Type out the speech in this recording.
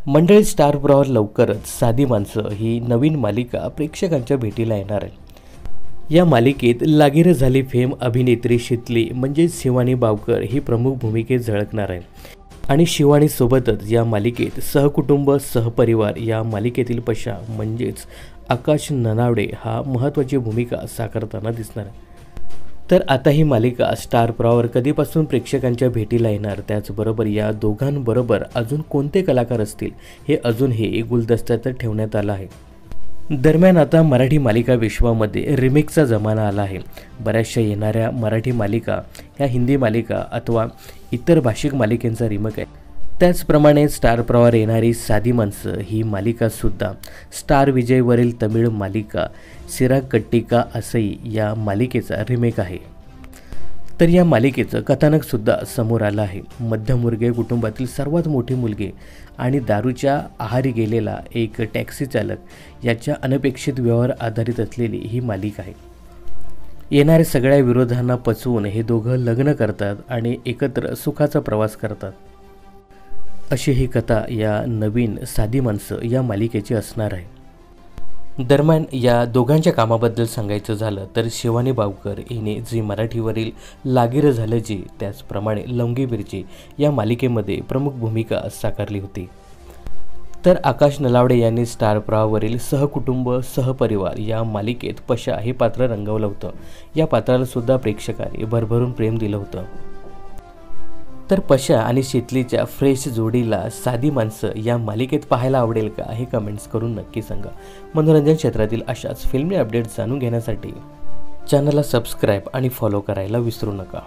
मंडळी स्टार प्रवाह लवकरच साधी माणसं ही नवीन मालिका प्रेक्षकांच्या भेटीला येणार आहे। या मालिकेत लागीर झाली फेम अभिनेत्री शितली म्हणजे शिवानी बावकर ही प्रमुख भूमिकेत झळकणार आहे आणि शिवानी सोबतच या मालिकेत सहकुटुंब सहपरिवार या मालिकेतील पशा म्हणजेच आकाश ननावडे हा महत्त्वाची भूमिका साकारताना दिसणार आहे। तर आता ही मालिका स्टार प्रवाहवर कधीपासून प्रेक्षकांच्या भेटीला येणार, त्याचबरोबर या दोघांबरोबर अजून कोणते कलाकार असतील हे अजूनही गुलदस्त्यात ठेवण्यात आलं आहे। दरम्यान आता मराठी मालिका विश्वामध्ये रिमेकचा जमाना आला आहे। बऱ्याचशा येणाऱ्या मराठी मालिका ह्या हिंदी मालिका अथवा इतर भाषिक मालिकेंचा रिमेक आहे। त्याचप्रमाणे स्टार प्रवाहवर येणारी साधी माणसं ही मालिकासुद्धा स्टार विजयवरील तमिळ मालिका सिराकट्टिका असई या मालिकेचा रिमेक आहे। तर या मालिकेचं कथानकसुद्धा समोर आलं आहे। मध्यमवर्गीय कुटुंबातील सर्वात मोठी मुलगी आणि दारूच्या आहारी गेलेला एक टॅक्सी चालक याच्या अनपेक्षित व्यवहार आधारित असलेली ही मालिका आहे। येणाऱ्या सगळ्या विरोधांना पचवून हे दोघं लग्न करतात आणि एकत्र सुखाचा प्रवास करतात, अशी ही कथा या नवीन साधी माणसं या मालिकेची असणार आहे। दरम्यान या दोघांच्या कामाबद्दल सांगायचं झालं तर शिवानी बावकर हिने झी मराठीवरील लागीर झालं जी, त्याचप्रमाणे लवंगी मिरची या मालिकेमध्ये प्रमुख भूमिका साकारली होती। तर आकाश नलावडे यांनी स्टार प्रवाहवरील सहकुटुंब सहपरिवार या मालिकेत पशा हे पात्र रंगवलं होतं। या पात्राला सुद्धा प्रेक्षकांनी भरभरून प्रेम दिलं होतं। तर पशा आणि शितलीच्या फ्रेश जोडीला साधी माणसं या मालिकेत पाहायला आवडेल का हे कमेंट्स करून नक्की सांगा। मनोरंजन क्षेत्रातील अशाच फिल्मी अपडेट्स जाणून घेण्यासाठी चॅनलला सबस्क्राईब आणि फॉलो करायला विसरू नका।